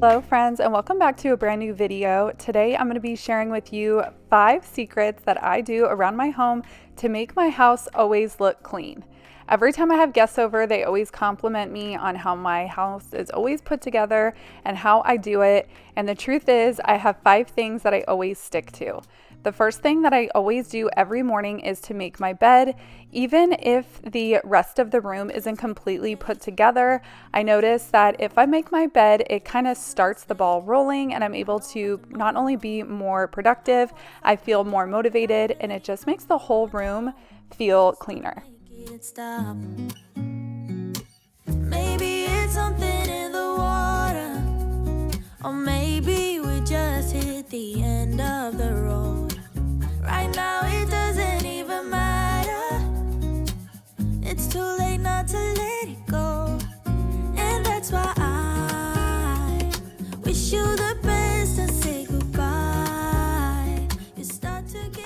Hello friends, and welcome back to a brand new video. Today I'm going to be sharing with you 5 secrets that I do around my home to make my house always look clean. Every time I have guests over, they always compliment me on how my house is always put together and how I do it. And the truth is, I have 5 things that I always stick to. The first thing that I always do every morning is to make my bed. Even if the rest of the room isn't completely put together, I notice that if I make my bed, it kind of starts the ball rolling and I'm able to not only be more productive, I feel more motivated, and it just makes the whole room feel cleaner. Maybe it's something in the water, or maybe we just hit the end of the road. Right now it doesn't even matter. It's too late not to let it go, and that's why I wish you the best and say goodbye.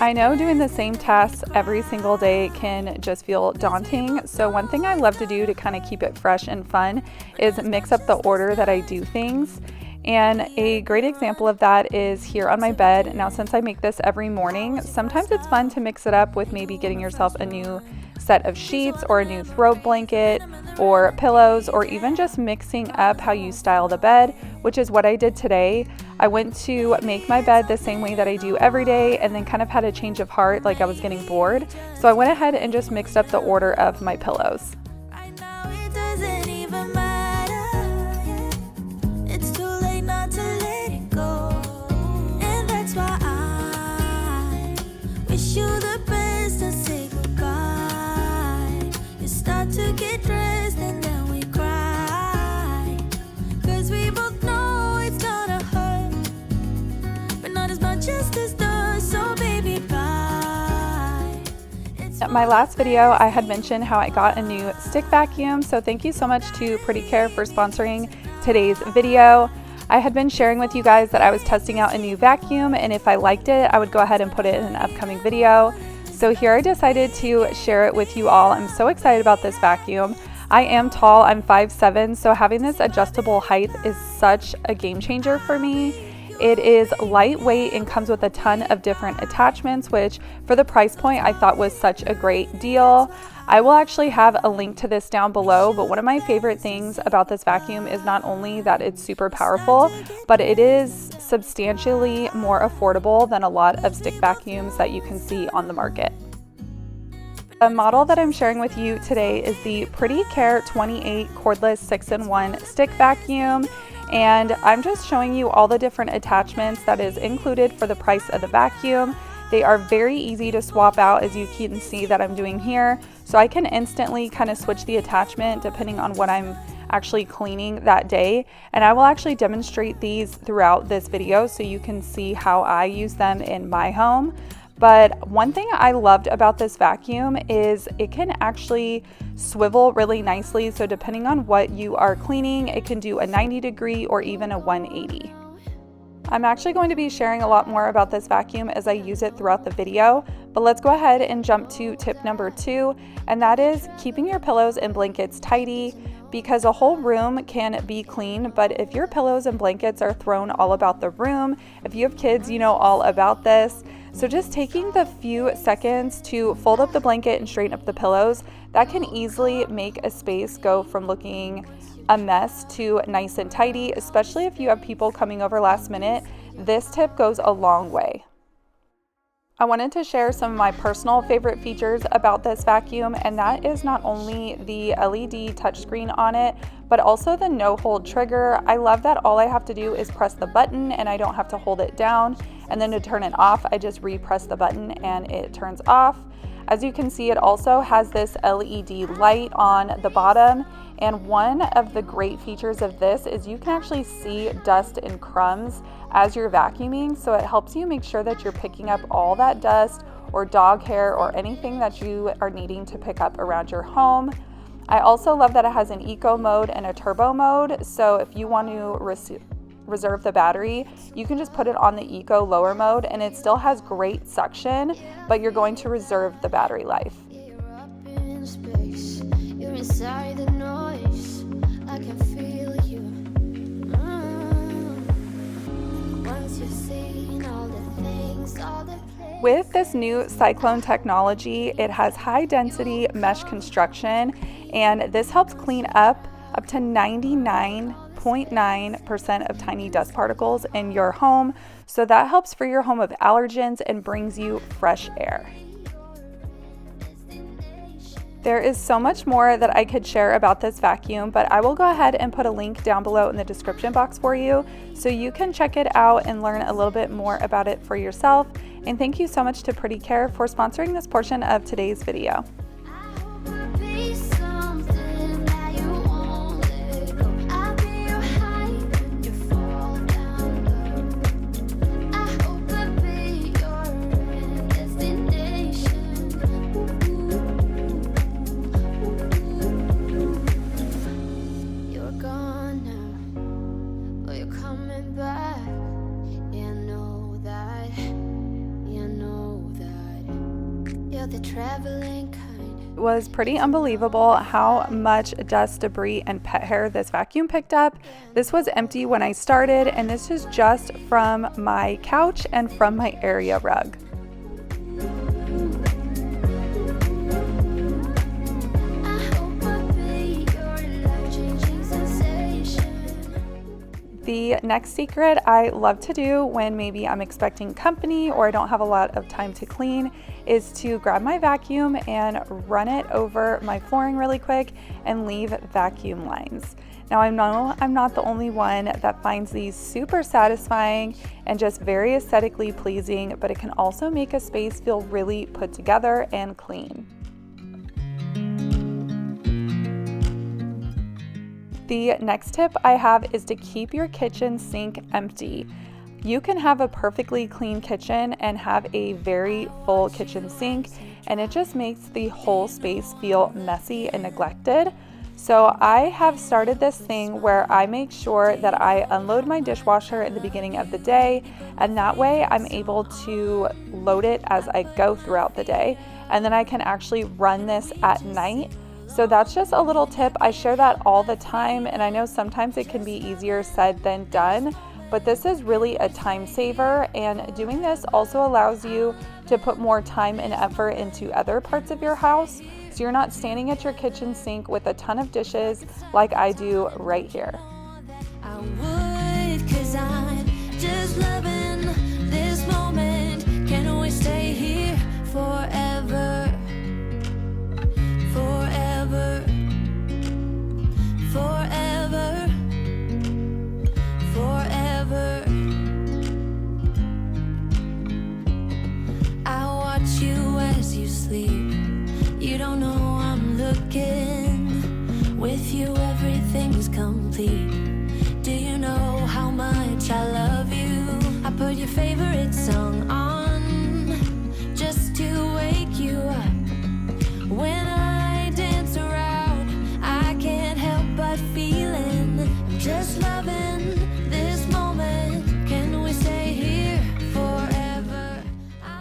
I know doing the same tasks every single day can just feel daunting, so one thing I love to do to kind of keep it fresh and fun is mix up the order that I do things. And a great example of that is here on my bed. Now, since I make this every morning, sometimes it's fun to mix it up with maybe getting yourself a new set of sheets or a new throw blanket or pillows, or even just mixing up how you style the bed, which is what I did today. I went to make my bed the same way that I do every day and then kind of had a change of heart, like I was getting bored. So I went ahead and just mixed up the order of my pillows. To get dressed and then we cry, 'cause we both know it's gonna hurt, but not as much as this does, so baby bye. In my last video, I had mentioned how I got a new stick vacuum, so thank you so much to Pretty Care for sponsoring today's video. I had been sharing with you guys that I was testing out a new vacuum, and if I liked it, I would go ahead and put it in an upcoming video. So here I decided to share it with you all. I'm so excited about this vacuum. I am tall, I'm 5'7", so having this adjustable height is such a game changer for me. It is lightweight and comes with a ton of different attachments, which for the price point I thought was such a great deal. I will actually have a link to this down below, but one of my favorite things about this vacuum is not only that it's super powerful, but it is substantially more affordable than a lot of stick vacuums that you can see on the market. The model that I'm sharing with you today is the Pretty Care 28 cordless 6-in-1 stick vacuum. And I'm just showing you all the different attachments that is included for the price of the vacuum. They are very easy to swap out, as you can see that I'm doing here. So I can instantly kind of switch the attachment depending on what I'm actually cleaning that day. And I will actually demonstrate these throughout this video so you can see how I use them in my home. But one thing I loved about this vacuum is it can actually swivel really nicely. So depending on what you are cleaning, it can do a 90-degree or even a 180. I'm actually going to be sharing a lot more about this vacuum as I use it throughout the video, but let's go ahead and jump to tip number 2, and that is keeping your pillows and blankets tidy, because a whole room can be clean, but if your pillows and blankets are thrown all about the room, if you have kids, you know all about this. So just taking the few seconds to fold up the blanket and straighten up the pillows, that can easily make a space go from looking a mess to nice and tidy, especially if you have people coming over last minute. This tip goes a long way. I wanted to share some of my personal favorite features about this vacuum, and that is not only the LED touchscreen on it, but also the no-hold trigger. I love that all I have to do is press the button and I don't have to hold it down, and then to turn it off, I just re-press the button and it turns off. As you can see, it also has this LED light on the bottom, and one of the great features of this is you can actually see dust and crumbs as you're vacuuming, so it helps you make sure that you're picking up all that dust or dog hair or anything that you are needing to pick up around your home. I also love that it has an eco mode and a turbo mode, so if you want to reserve the battery, you can just put it on the eco lower mode and it still has great suction, but you're going to reserve the battery life. Inside the noise, I can feel you. With this new cyclone technology, it has high density mesh construction, and this helps clean up to 99.9% of tiny dust particles in your home. So that helps free your home of allergens and brings you fresh air. There is so much more that I could share about this vacuum, but I will go ahead and put a link down below in the description box for you so you can check it out and learn a little bit more about it for yourself. And thank you so much to Pretty Care for sponsoring this portion of today's video. It was pretty unbelievable how much dust, debris, and pet hair this vacuum picked up. This was empty when I started, and this is just from my couch and from my area rug. The next secret I love to do when maybe I'm expecting company or I don't have a lot of time to clean is to grab my vacuum and run it over my flooring really quick and leave vacuum lines. Now I know I'm not the only one that finds these super satisfying and just very aesthetically pleasing, but it can also make a space feel really put together and clean. The next tip I have is to keep your kitchen sink empty. You can have a perfectly clean kitchen and have a very full kitchen sink, and it just makes the whole space feel messy and neglected. So I have started this thing where I make sure that I unload my dishwasher at the beginning of the day, and that way I'm able to load it as I go throughout the day, and then I can actually run this at night. So that's just a little tip. I share that all the time, and I know sometimes it can be easier said than done, but this is really a time saver, and doing this also allows you to put more time and effort into other parts of your house, so you're not standing at your kitchen sink with a ton of dishes like I do right here. I would, 'cause I'm just loving this moment. Can we stay here forever? Forever, forever, forever. I watch you as you sleep. You don't know I'm looking. With you everything's complete. Do you know how much I love you? I put your favorite song on just to wake you up. When I dance around, I can't help but feeling I'm just loving this moment. Can we stay here forever?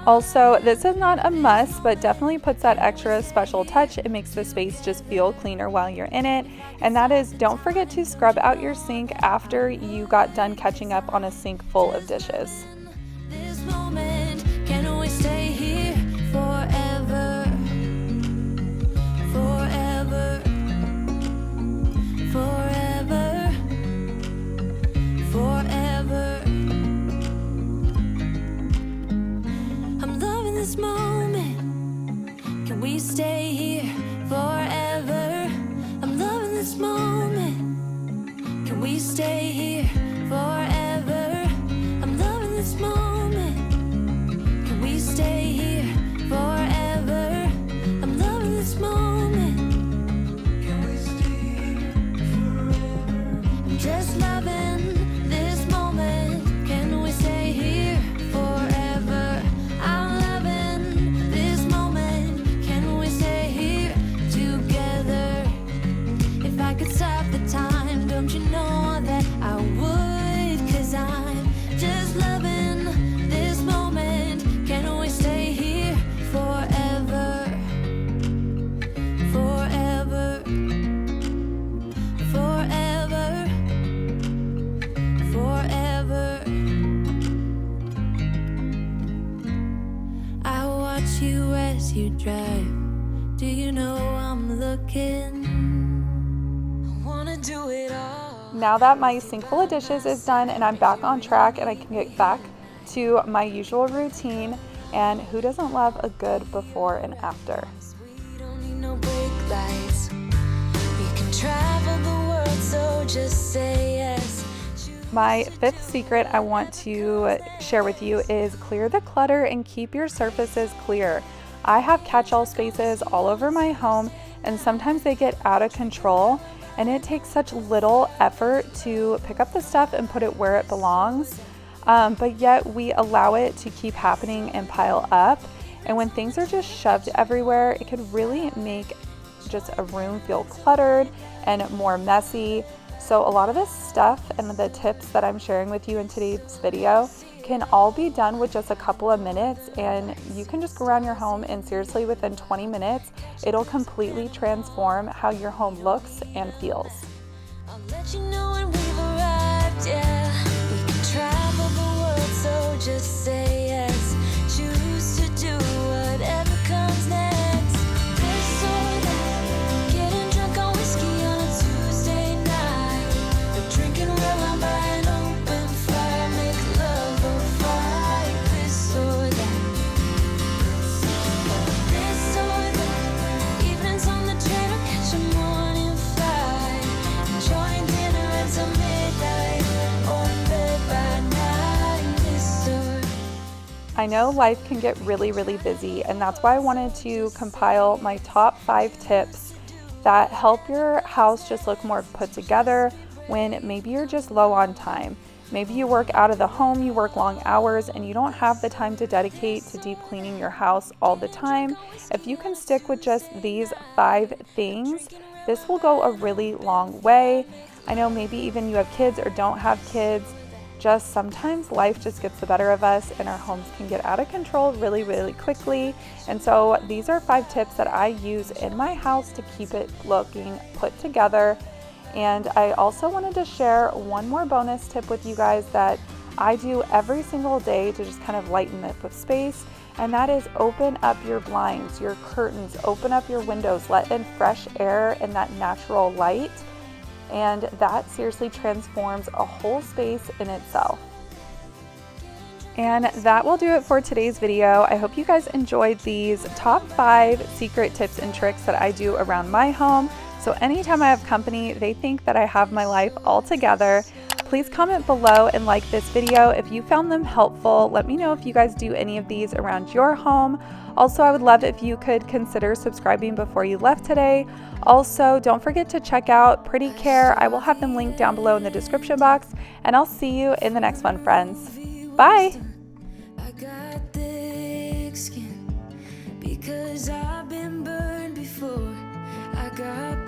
Also, this is not a must, but definitely puts that extra special touch. It makes the space just feel cleaner while you're in it. And that is, don't forget to scrub out your sink after you got done catching up on a sink full of dishes. This moment, can we stay here forever? Forever, forever, forever. I'm loving this moment. Can we stay here forever? I'm loving this moment. Can we stay here forever? I'm loving this moment. Can we stay here forever? I'm loving this moment. Just loving this moment. Can we stay here forever? I'm loving this moment. Can we stay here together? If I could stop the time, don't you know that I would? 'Cause I'm just loving this moment. Can we stay here forever? Forever, forever, forever. cars you drive. Do you know I'm looking? I wanna do it all. Now that my sink full of dishes is done and I'm back on track and I can get back to my usual routine, and who doesn't love a good before and after? We don't need no brake lights. We can travel the world, so just say yes. My fifth secret I want to share with you is clear the clutter and keep your surfaces clear. I have catch-all spaces all over my home, and sometimes they get out of control, and it takes such little effort to pick up the stuff and put it where it belongs. But yet we allow it to keep happening and pile up. And when things are just shoved everywhere, it could really make just a room feel cluttered and more messy. So a lot of this stuff and the tips that I'm sharing with you in today's video can all be done with just a couple of minutes, and you can just go around your home and seriously within 20 minutes, it'll completely transform how your home looks and feels. I'll let you know when we've arrived, yeah. We can travel the world, so just say yes. Choose to do whatever comes next. This or that, getting drunk on whiskey on a Tuesday night, or drinking rum out by an open fire, make love or fight. This or that, this or that, evenings on the train or catch a morning flight, enjoying dinner until midnight, or in bed by night. This or I know life can get really busy, and that's why I wanted to compile my top 5 tips that help your house just look more put together when maybe you're just low on time. Maybe you work out of the home, you work long hours, and you don't have the time to dedicate to deep cleaning your house all the time. If you can stick with just these 5 things, this will go a really long way. I know maybe even you have kids or don't have kids. Just sometimes life just gets the better of us and our homes can get out of control really quickly. And so these are 5 tips that I use in my house to keep it looking put together. And I also wanted to share one more bonus tip with you guys that I do every single day to just kind of lighten up the space. And that is open up your blinds, your curtains, open up your windows, let in fresh air and that natural light. And that seriously transforms a whole space in itself. And that will do it for today's video. I hope you guys enjoyed these top 5 secret tips and tricks that I do around my home. So anytime I have company, they think that I have my life all together. Please comment below and like this video if you found them helpful. Let me know if you guys do any of these around your home. Also, I would love if you could consider subscribing before you left today. Also, don't forget to check out Pretty Care. I will have them linked down below in the description box, and I'll see you in the next one, friends. Bye! I got thick skin because I've been burned before. I got